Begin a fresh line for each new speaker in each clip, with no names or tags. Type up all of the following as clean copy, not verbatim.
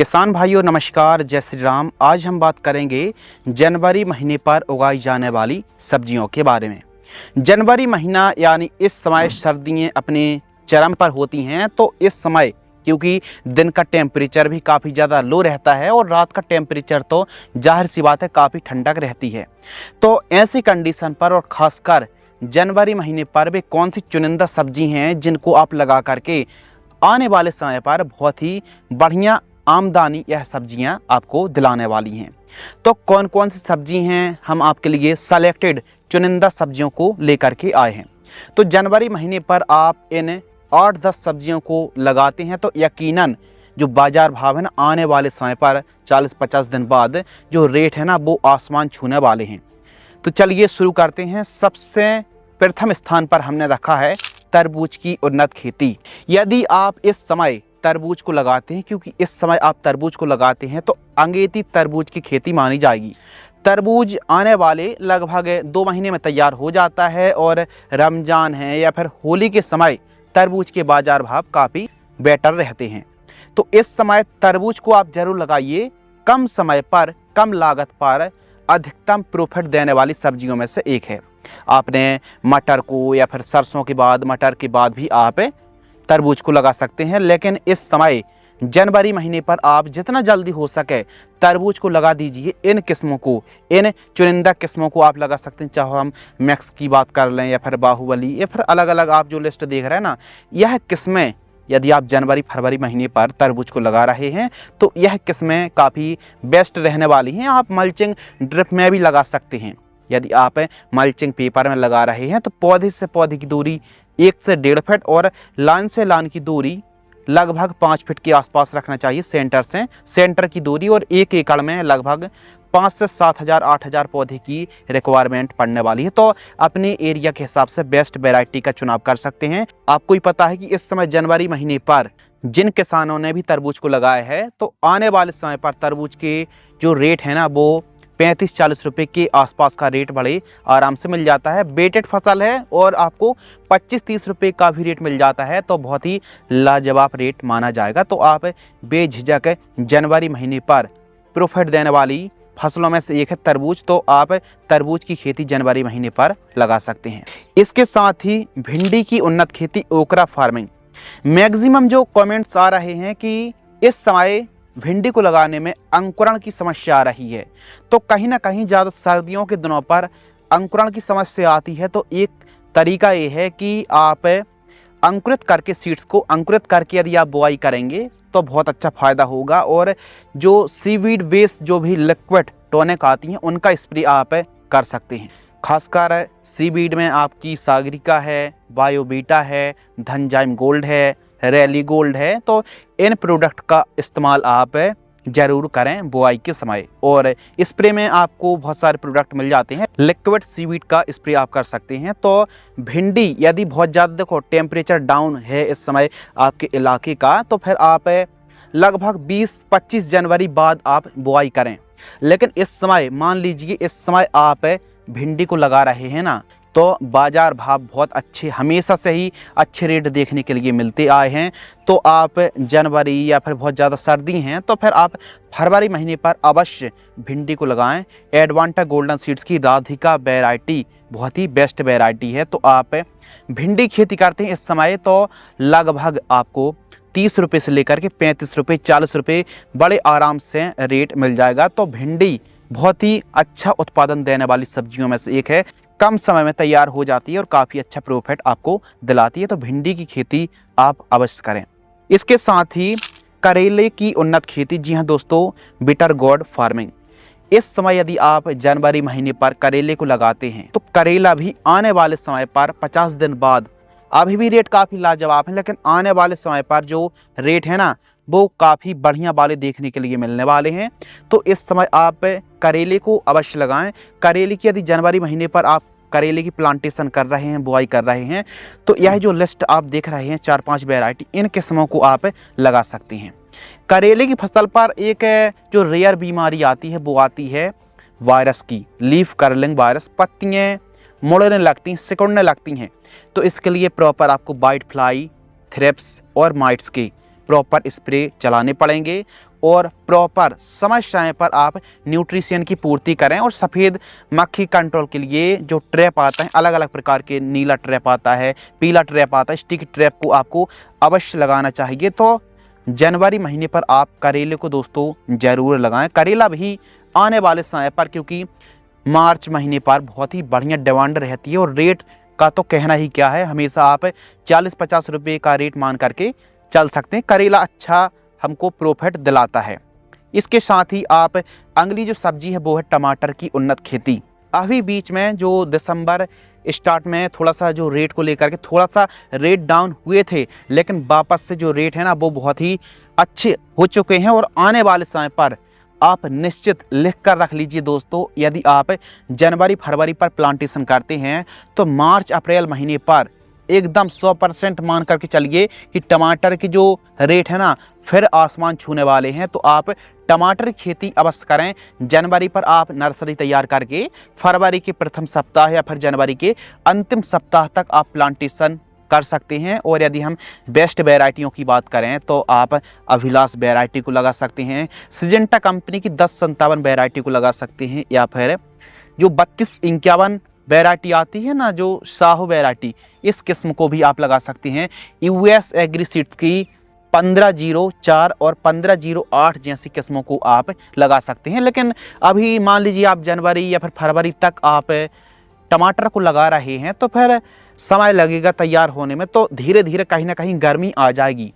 किसान भाइयों नमस्कार, जय श्री राम। आज हम बात करेंगे जनवरी महीने पर उगाई जाने वाली सब्जियों के बारे में। जनवरी महीना यानी इस समय सर्दियाँ अपने चरम पर होती हैं। तो इस समय क्योंकि दिन का टेम्परेचर भी काफ़ी ज़्यादा लो रहता है और रात का टेम्परेचर तो जाहिर सी बात है काफ़ी ठंडक रहती है। तो ऐसी कंडीशन पर और ख़ासकर जनवरी महीने पर भी कौन सी चुनिंदा सब्जी हैं जिनको आप लगा करके आने वाले समय पर बहुत ही बढ़िया आमदनी यह सब्जियां आपको दिलाने वाली हैं। तो कौन कौन सी सब्जी हैं, हम आपके लिए सेलेक्टेड चुनिंदा सब्जियों को लेकर के आए हैं। तो जनवरी महीने पर आप इन 8-10 सब्जियों को लगाते हैं तो यकीनन जो बाज़ार भाव है ना, आने वाले समय पर 40-50 दिन बाद जो रेट है ना वो आसमान छूने वाले हैं। तो चलिए शुरू करते हैं। सबसे प्रथम स्थान पर हमने रखा है तरबूज की उन्नत खेती। यदि आप इस समय तरबूज को लगाते हैं, क्योंकि इस समय आप तरबूज को लगाते हैं तो अंगेती तरबूज की खेती मानी जाएगी। तरबूज आने वाले लगभग 2 महीने में तैयार हो जाता है और रमज़ान है या फिर होली के समय तरबूज के बाज़ार भाव काफ़ी बेटर रहते हैं। तो इस समय तरबूज को आप ज़रूर लगाइए। कम समय पर कम लागत पर अधिकतम प्रॉफिट देने वाली सब्जियों में से एक है। आपने मटर को या फिर सरसों के बाद, मटर के बाद भी आप तरबूज को लगा सकते हैं। लेकिन इस समय जनवरी महीने पर आप जितना जल्दी हो सके तरबूज को लगा दीजिए। इन किस्मों को, इन चुनिंदा किस्मों को आप लगा सकते हैं। चाहे हम मैक्स की बात कर लें या फिर बाहुबली या फिर अलग अलग आप जो लिस्ट देख रहे हैं ना, यह किस्में यदि आप जनवरी फरवरी महीने पर तरबूज को लगा रहे हैं तो यह किस्में काफ़ी बेस्ट रहने वाली हैं। आप मल्चिंग ड्रिप में भी लगा सकते हैं। यदि आप मल्चिंग पेपर में लगा रहे हैं तो पौधे से पौधे की दूरी 1 से 1.5 फीट और लाइन से लाइन की दूरी लगभग 5 फीट के आसपास रखना चाहिए। सेंटर से सेंटर की दूरी, और 1 एकड़ में लगभग 5 से 7,000-8,000 पौधे की रिक्वायरमेंट पड़ने वाली है। तो अपने एरिया के हिसाब से बेस्ट वैरायटी का चुनाव कर सकते हैं। आपको ही पता है कि इस समय जनवरी महीने पर जिन किसानों ने भी तरबूज को लगाया है तो आने वाले समय पर तरबूज के जो रेट है ना वो 35-40 रुपये के आसपास का रेट बड़े आराम से मिल जाता है। बेटेड फसल है और आपको 25-30 रुपये का भी रेट मिल जाता है, तो बहुत ही लाजवाब रेट माना जाएगा। तो आप बेझिझक जनवरी महीने पर प्रॉफिट देने वाली फसलों में से एक है तरबूज। तो आप तरबूज की खेती जनवरी महीने पर लगा सकते हैं। इसके साथ ही भिंडी की उन्नत खेती, ओकरा फार्मिंग। मैक्सिमम जो कमेंट्स आ रहे हैं कि इस समय भिंडी को लगाने में अंकुरण की समस्या आ रही है, तो कहीं ना कहीं ज़्यादा सर्दियों के दिनों पर अंकुरण की समस्या आती है। तो एक तरीका ये है कि आप अंकुरित करके सीड्स को अंकुरित करके यदि आप बुआई करेंगे तो बहुत अच्छा फ़ायदा होगा। और जो सीवीड वेस्ट जो भी लिक्विड टॉनिक आती हैं उनका स्प्रे आप कर सकते हैं। खासकर सीवीड में आपकी सागरिका है, बायोबीटा है, धनजाइम गोल्ड है, रैली गोल्ड है। तो इन प्रोडक्ट का इस्तेमाल आप ज़रूर करें बुआई के समय। और स्प्रे में आपको बहुत सारे प्रोडक्ट मिल जाते हैं। लिक्विड सीवीड का स्प्रे आप कर सकते हैं। तो भिंडी यदि बहुत ज़्यादा, देखो टेम्परेचर डाउन है इस समय आपके इलाके का, तो फिर आप लगभग 20-25 जनवरी बाद आप बुआई करें। लेकिन इस समय मान लीजिए इस समय आप भिंडी को लगा रहे हैं ना, तो बाज़ार भाव बहुत अच्छे, हमेशा से ही अच्छे रेट देखने के लिए मिलते आए हैं। तो आप जनवरी या फिर बहुत ज़्यादा सर्दी हैं तो फिर आप फरवरी महीने पर अवश्य भिंडी को लगाएं। एडवांटा गोल्डन सीड्स की राधिका वैरायटी बहुत ही बेस्ट वैरायटी है। तो आप भिंडी खेती करते हैं इस समय तो लगभग आपको 30 रुपये से लेकर के 35 रुपये 40 रुपये बड़े आराम से रेट मिल जाएगा। तो भिंडी बहुत ही अच्छा उत्पादन देने वाली सब्जियों में से एक है। कम समय में तैयार हो जाती है और काफ़ी अच्छा प्रॉफिट आपको दिलाती है। तो भिंडी की खेती आप अवश्य करें। इसके साथ ही करेले की उन्नत खेती। जी हाँ दोस्तों, बिटर गोर्ड फार्मिंग। इस समय यदि आप जनवरी महीने पर करेले को लगाते हैं तो करेला भी आने वाले समय पर 50 दिन बाद, अभी भी रेट काफ़ी लाजवाब है, लेकिन आने वाले समय पर जो रेट है ना वो काफ़ी बढ़िया वाले देखने के लिए मिलने वाले हैं। तो इस समय आप करेले को अवश्य लगाएं। करेले की यदि जनवरी महीने पर आप करेले की प्लांटेशन कर रहे हैं, बुआई कर रहे हैं, तो यह जो लिस्ट आप देख रहे हैं 4-5 वैरायटी, इन किस्मों को आप लगा सकते हैं। करेले की फसल पर एक जो रेयर बीमारी आती है वो आती है वायरस की, लीफ कर्लिंग वायरस। पत्तियाँ मुड़ने लगती हैं, सिकुड़ने लगती हैं। तो इसके लिए प्रॉपर आपको वाइट फ्लाई, थ्रिप्स और माइट्स के प्रॉपर स्प्रे चलाने पड़ेंगे। और प्रॉपर समय पर आप न्यूट्रिशन की पूर्ति करें। और सफ़ेद मक्खी कंट्रोल के लिए जो ट्रैप आता है, अलग अलग प्रकार के, नीला ट्रैप आता है, पीला ट्रैप आता है, स्टिक ट्रैप को आपको अवश्य लगाना चाहिए। तो जनवरी महीने पर आप करेले को दोस्तों ज़रूर लगाएं। करेला भी आने वाले समय पर, क्योंकि मार्च महीने पर बहुत ही बढ़िया डिमांड रहती है और रेट का तो कहना ही क्या है, हमेशा आप 40-50 रुपये का रेट मान करके चल सकते हैं। करेला अच्छा हमको प्रॉफिट दिलाता है। इसके साथ ही आप अगली जो सब्जी है वो है टमाटर की उन्नत खेती। अभी बीच में जो दिसंबर स्टार्ट में थोड़ा सा जो रेट को लेकर के थोड़ा सा रेट डाउन हुए थे, लेकिन वापस से जो रेट है ना वो बहुत ही अच्छे हो चुके हैं। और आने वाले समय पर आप निश्चित लिख कर रख लीजिए दोस्तों, यदि आप जनवरी फरवरी पर प्लांटेशन करते हैं तो मार्च अप्रैल महीने पर एकदम 100% मान करके चलिए कि टमाटर की जो रेट है ना फिर आसमान छूने वाले हैं। तो आप टमाटर की खेती अवश्य करें। जनवरी पर आप नर्सरी तैयार करके फरवरी के प्रथम सप्ताह या फिर जनवरी के अंतिम सप्ताह तक आप प्लांटेशन कर सकते हैं। और यदि हम बेस्ट वैरायटियों की बात करें तो आप अभिलाष वैरायटी को लगा सकते हैं, सिजेंटा कंपनी की 1057 वैरायटी को लगा सकते हैं, या फिर जो 3251 वैरायटी आती है ना, जो साहू वैरायटी, इस किस्म को भी आप लगा सकते हैं। यूएस एग्री सीड्स की 1504 और 1508 जैसी किस्मों को आप लगा सकते हैं। लेकिन अभी मान लीजिए आप जनवरी या फिर फरवरी तक आप टमाटर को लगा रहे हैं तो फिर समय लगेगा तैयार होने में, तो धीरे धीरे कहीं ना कहीं गर्मी आ जाएगी।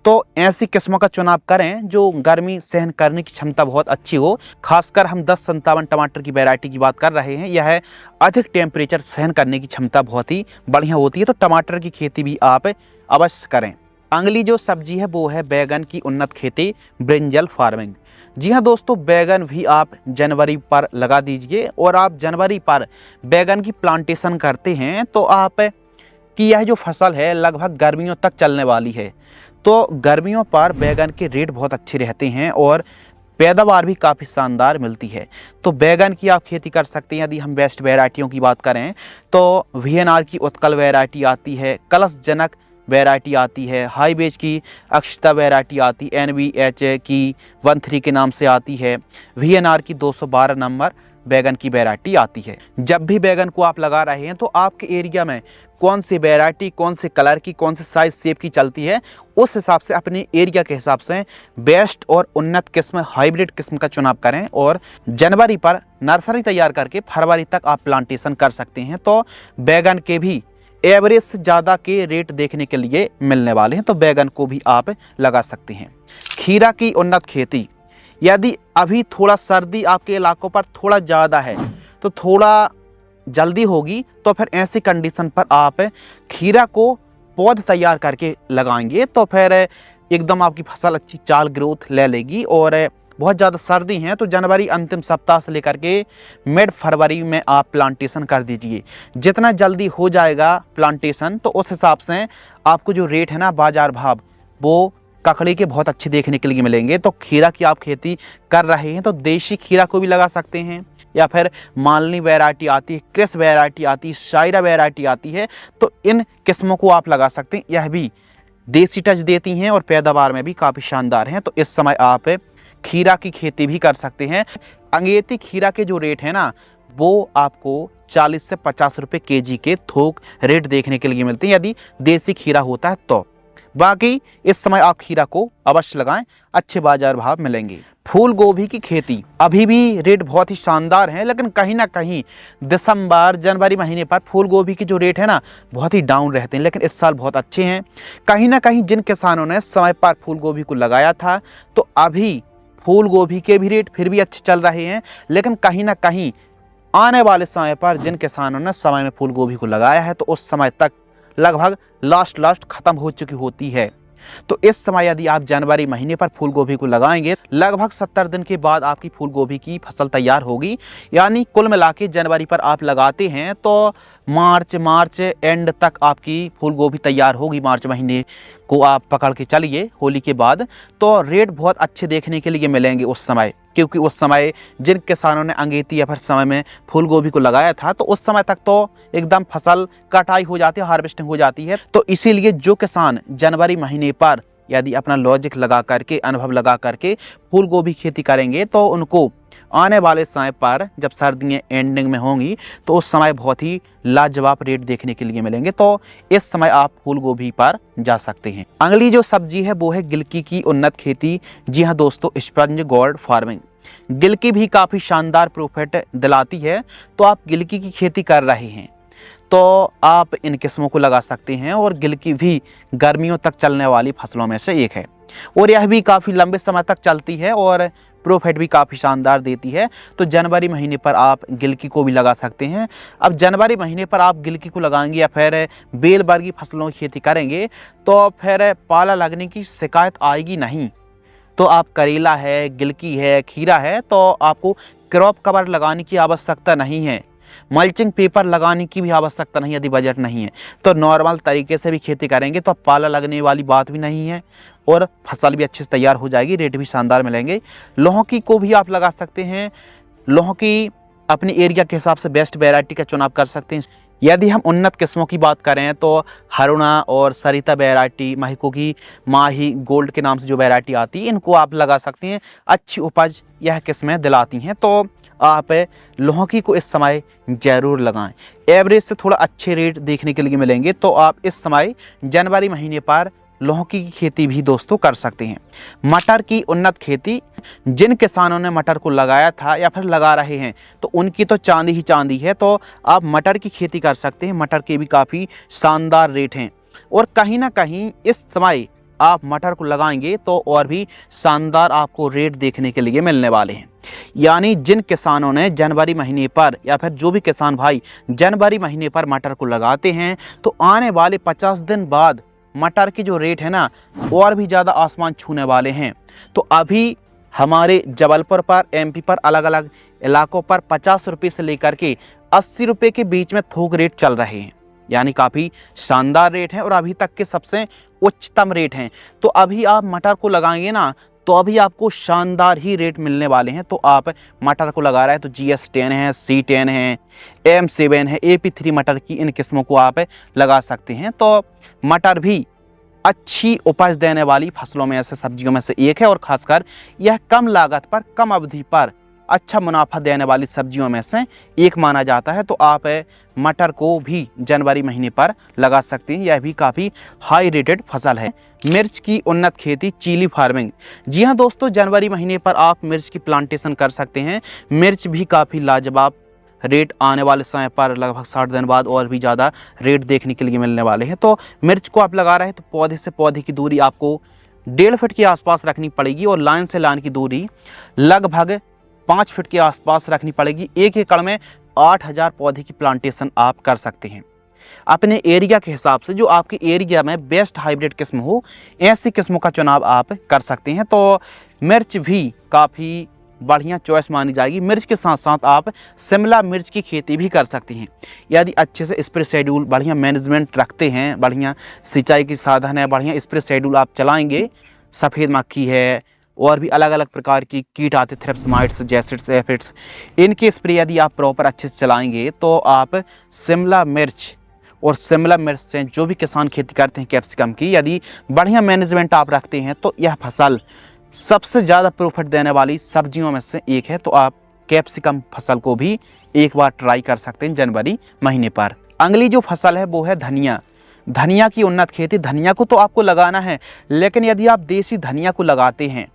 तो ऐसी किस्मों का चुनाव करें जो गर्मी सहन करने की क्षमता बहुत अच्छी हो। खासकर हम 1057 टमाटर की वैरायटी की बात कर रहे हैं, यह अधिक टेम्परेचर सहन करने की क्षमता बहुत ही बढ़िया होती है। तो टमाटर की खेती भी आप अवश्य करें। अगली जो सब्जी है वो है बैगन की उन्नत खेती, ब्रिंजल फार्मिंग। जी हाँ दोस्तों, बैगन भी आप जनवरी पर लगा दीजिए। और आप जनवरी पर बैगन की प्लांटेशन करते हैं तो आप की यह जो फसल है लगभग गर्मियों तक चलने वाली है। तो गर्मियों पर बैगन के रेट बहुत अच्छे रहते हैं और पैदावार भी काफ़ी शानदार मिलती है। तो बैगन की आप खेती कर सकते हैं। यदि हम बेस्ट वैरायटियों की बात करें तो वीएनआर की उत्कल वैरायटी आती है, कलश जनक वैरायटी आती है, हाईवेज की अक्षता वैरायटी आती, एनवीएच की 13 के नाम से आती है, वीएनआर की 212 नंबर बैगन की वैरायटी आती है। जब भी बैगन को आप लगा रहे हैं तो आपके एरिया में कौन सी वैरायटी, कौन से कलर की, कौन से साइज शेप की चलती है, उस हिसाब से अपने एरिया के हिसाब से बेस्ट और उन्नत किस्म, हाइब्रिड किस्म का चुनाव करें। और जनवरी पर नर्सरी तैयार करके फरवरी तक आप प्लांटेशन कर सकते हैं। तो बैगन के भी एवरेज से ज़्यादा के रेट देखने के लिए मिलने वाले हैं, तो बैगन को भी आप लगा सकते हैं। खीरा की उन्नत खेती, यदि अभी थोड़ा सर्दी आपके इलाकों पर थोड़ा ज़्यादा है तो थोड़ा जल्दी होगी, तो फिर ऐसी कंडीशन पर आप खीरा को पौध तैयार करके लगाएंगे तो फिर एकदम आपकी फसल अच्छी चाल ग्रोथ ले लेगी। और बहुत ज़्यादा सर्दी हैं तो जनवरी अंतिम सप्ताह से लेकर के मिड फरवरी में आप प्लांटेशन कर दीजिए। जितना जल्दी हो जाएगा प्लांटेशन तो उस हिसाब से आपको जो रेट है ना बाज़ार भाव, वो ककड़ी के बहुत अच्छे देखने के लिए मिलेंगे। तो खीरा की आप खेती कर रहे हैं तो देशी खीरा को भी लगा सकते हैं, या फिर मालनी वैरायटी आती है, क्रिस वैरायटी आती है, शायरा वैरायटी आती है, तो इन किस्मों को आप लगा सकते हैं। यह भी देसी टच देती हैं और पैदावार में भी काफ़ी शानदार हैं। तो इस समय आप खीरा की खेती भी कर सकते हैं। अंगेती खीरा के जो रेट है ना वो आपको 40 से 50 रुपये केजी के थोक रेट देखने के लिए मिलते हैं यदि देसी खीरा होता है तो। बाकी इस समय आप खीरा को अवश्य लगाएं, अच्छे बाजार भाव मिलेंगे। फूल गोभी की खेती, अभी भी रेट बहुत ही शानदार हैं, लेकिन कहीं ना कहीं दिसंबर जनवरी महीने पर फूल गोभी की जो रेट है ना बहुत ही डाउन रहते हैं, लेकिन इस साल बहुत अच्छे हैं। कहीं ना कहीं जिन किसानों ने समय पर फूल गोभी को लगाया था तो अभी फूल गोभी के भी रेट फिर भी अच्छे चल रहे हैं। लेकिन कहीं ना कहीं आने वाले समय पर जिन किसानों ने समय में फूल गोभी को लगाया है तो उस समय तक लगभग लास्ट ख़त्म हो चुकी होती है। तो इस समय यदि आप जनवरी महीने पर फूल गोभी को लगाएंगे लगभग 70 दिन के बाद आपकी फूल गोभी की फसल तैयार होगी। यानी कुल मिला के जनवरी पर आप लगाते हैं तो मार्च एंड तक आपकी फूल गोभी तैयार होगी। मार्च महीने को आप पकड़ के चलिए होली के बाद, तो रेट बहुत अच्छे देखने के लिए मिलेंगे उस समय, क्योंकि उस समय जिन किसानों ने अंगेती या फिर समय में फूल गोभी को लगाया था तो उस समय तक तो एकदम फसल कटाई हो जाती है, हार्वेस्टिंग हो जाती है। तो इसीलिए जो किसान जनवरी महीने पर यदि अपना लॉजिक लगा करके, अनुभव लगा करके फूल गोभी खेती करेंगे तो उनको आने वाले समय पर जब सर्दियाँ एंडिंग में होंगी तो उस समय बहुत ही लाजवाब रेट देखने के लिए मिलेंगे। तो इस समय आप फूल गोभी पर जा सकते हैं। अगली जो सब्जी है वो है गिलकी की उन्नत खेती। जी हाँ दोस्तों, स्पंज गोर्ड फार्मिंग। गिलकी भी काफ़ी शानदार प्रॉफिट दिलाती है। तो आप गिलकी की खेती कर रहे हैं तो आप इन किस्मों को लगा सकते हैं। और गिलकी भी गर्मियों तक चलने वाली फसलों में से एक है और यह भी काफ़ी लंबे समय तक चलती है और प्रॉफिट भी काफ़ी शानदार देती है। तो जनवरी महीने पर आप गिलकी को भी लगा सकते हैं। अब जनवरी महीने पर आप गिलकी को लगाएंगे या फिर बेल वर्गीय फसलों की खेती करेंगे तो फिर पाला लगने की शिकायत आएगी नहीं। तो आप करेला है, गिलकी है, खीरा है तो आपको क्रॉप कवर लगाने की आवश्यकता नहीं है, मल्चिंग पेपर लगाने की भी आवश्यकता नहीं यदि बजट नहीं है। तो नॉर्मल तरीके से भी खेती करेंगे तो पाला लगने वाली बात भी नहीं है और फसल भी अच्छे से तैयार हो जाएगी, रेट भी शानदार मिलेंगे। लौकी को भी आप लगा सकते हैं। लौकी अपने एरिया के हिसाब से बेस्ट वैरायटी का चुनाव कर सकते हैं। यदि हम उन्नत किस्मों की बात करें तो हरुणा और सरिता वैरायटी, महिको की माही गोल्ड के नाम से जो वैरायटी आती है, इनको आप लगा सकते हैं। अच्छी उपज यह किस्में दिलाती हैं। तो आप लौकी को इस समय ज़रूर लगाएं। एवरेज से थोड़ा अच्छे रेट देखने के लिए मिलेंगे। तो आप इस समय जनवरी महीने पर लौकी की खेती भी दोस्तों कर सकते हैं। मटर की उन्नत खेती, जिन किसानों ने मटर को लगाया था या फिर लगा रहे हैं तो उनकी तो चांदी ही चांदी है। तो आप मटर की खेती कर सकते हैं। मटर के भी काफ़ी शानदार रेट हैं और कहीं ना कहीं इस समय आप मटर को लगाएंगे तो और भी शानदार आपको रेट देखने के लिए मिलने वाले हैं। यानी जिन किसानों ने जनवरी महीने पर या फिर जो भी किसान भाई जनवरी महीने पर मटर को लगाते हैं तो आने वाले 50 दिन बाद मटर की जो रेट है ना और भी ज़्यादा आसमान छूने वाले हैं। तो अभी हमारे जबलपुर पर, एमपी पर, अलग अलग इलाकों पर 50 रुपये से लेकर के 80 रुपये के बीच में थोक रेट चल रहे हैं। यानी काफ़ी शानदार रेट है और अभी तक के सबसे उच्चतम रेट हैं। तो अभी आप मटर को लगाएंगे ना तो अभी आपको शानदार ही रेट मिलने वाले हैं। तो आप मटर को लगा रहे हैं तो GS10 है, C10 है, M7 है, AP3 मटर की इन किस्मों को आप लगा सकते हैं। तो मटर भी अच्छी उपज देने वाली फसलों में से, सब्जियों में से एक है और खासकर यह कम लागत पर, कम अवधि पर अच्छा मुनाफा देने वाली सब्जियों में से एक माना जाता है। तो आप मटर को भी जनवरी महीने पर लगा सकते हैं। यह भी काफ़ी हाई रेटेड फसल है। मिर्च की उन्नत खेती, चिली फार्मिंग। जी हाँ दोस्तों, जनवरी महीने पर आप मिर्च की प्लांटेशन कर सकते हैं। मिर्च भी काफ़ी लाजवाब रेट आने वाले समय पर लगभग 60 दिन बाद और भी ज़्यादा रेट देखने के लिए मिलने वाले हैं। तो मिर्च को आप लगा रहे हैं तो पौधे से पौधे की दूरी आपको 1.5 फीट के आसपास रखनी पड़ेगी और लाइन से लाइन की दूरी लगभग 5 फीट के आसपास रखनी पड़ेगी। 1 एकड़ में 8000 पौधे की प्लांटेशन आप कर सकते हैं। अपने एरिया के हिसाब से जो आपके एरिया में बेस्ट हाइब्रिड किस्म हो, ऐसी किस्मों का चुनाव आप कर सकते हैं। तो मिर्च भी काफ़ी बढ़िया चॉइस मानी जाएगी। मिर्च के साथ साथ आप शिमला मिर्च की खेती भी कर सकते हैं। यदि अच्छे से स्प्रे शेड्यूल, बढ़िया मैनेजमेंट रखते हैं, बढ़िया सिंचाई की साधन है, बढ़िया स्प्रे शेड्यूल आप चलाएंगे, सफ़ेद मक्खी है और भी अलग अलग प्रकार की कीट आते, थ्रिप्स, माइट्स, जैसिड्स, एफिड्स, इनके स्प्रे यदि आप प्रॉपर अच्छे से चलाएंगे तो आप शिमला मिर्च और शिमला मिर्च से जो भी किसान खेती करते हैं कैप्सिकम की, यदि बढ़िया मैनेजमेंट आप रखते हैं तो यह फसल सबसे ज़्यादा प्रॉफिट देने वाली सब्जियों में से एक है। तो आप कैप्सिकम फसल को भी एक बार ट्राई कर सकते हैं जनवरी महीने पर। अगली जो फसल है वो है धनिया। धनिया की उन्नत खेती। धनिया को तो आपको लगाना है, लेकिन यदि आप देसी धनिया को लगाते हैं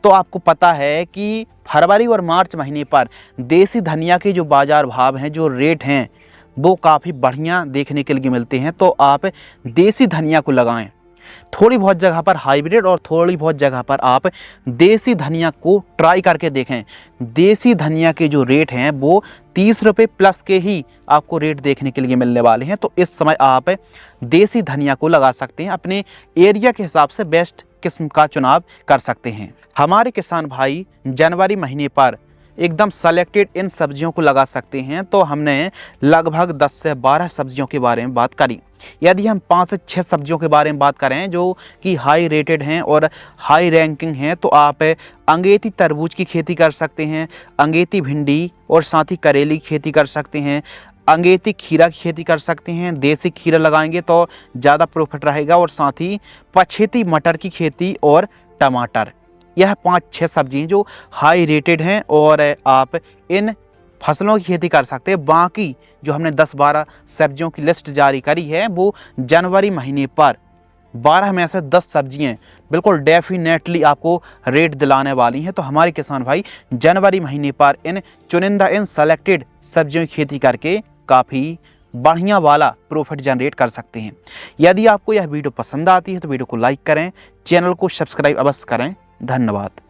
तो आपको पता है कि फरवरी और मार्च महीने पर देसी धनिया के जो बाज़ार भाव हैं, जो रेट हैं, वो काफ़ी बढ़िया देखने के लिए मिलते हैं। तो आप देसी धनिया को लगाएं। थोड़ी बहुत जगह पर हाइब्रिड और थोड़ी बहुत जगह पर आप देसी धनिया को ट्राई करके देखें। देसी धनिया के जो रेट हैं वो 30 रुपये प्लस के ही आपको रेट देखने के लिए मिलने वाले हैं। तो इस समय आप देसी धनिया को लगा सकते हैं। अपने एरिया के हिसाब से बेस्ट किस्म का चुनाव कर सकते हैं। हमारे किसान भाई जनवरी महीने पर एकदम सेलेक्टेड इन सब्जियों को लगा सकते हैं। तो हमने लगभग 10 से 12 सब्जियों के बारे में बात करी। यदि हम 5 से 6 सब्जियों के बारे में बात करें जो कि हाई रेटेड हैं और हाई रैंकिंग हैं, तो आप अंगेती तरबूज की खेती कर सकते हैं, अंगेती भिंडी और साथ ही करेले की खेती कर सकते हैं, अंगेती खीरा की खेती कर सकते हैं। देसी खीरा लगाएंगे तो ज़्यादा प्रॉफिट रहेगा। और साथ ही पछेती मटर की खेती और टमाटर, यह 5-6 सब्जियाँ जो हाई रेटेड हैं और आप इन फसलों की खेती कर सकते हैं। बाकी जो हमने 10-12 सब्जियों की लिस्ट जारी करी है वो जनवरी महीने पर 12 में से 10 सब्जियाँ बिल्कुल डेफिनेटली आपको रेट दिलाने वाली हैं। तो हमारे किसान भाई जनवरी महीने पर इन चुनिंदा, इन सेलेक्टेड सब्जियों की खेती करके काफ़ी बढ़िया वाला प्रॉफिट जनरेट कर सकते हैं। यदि आपको यह वीडियो पसंद आती है तो वीडियो को लाइक करें, चैनल को सब्सक्राइब अवश्य करें। धन्यवाद।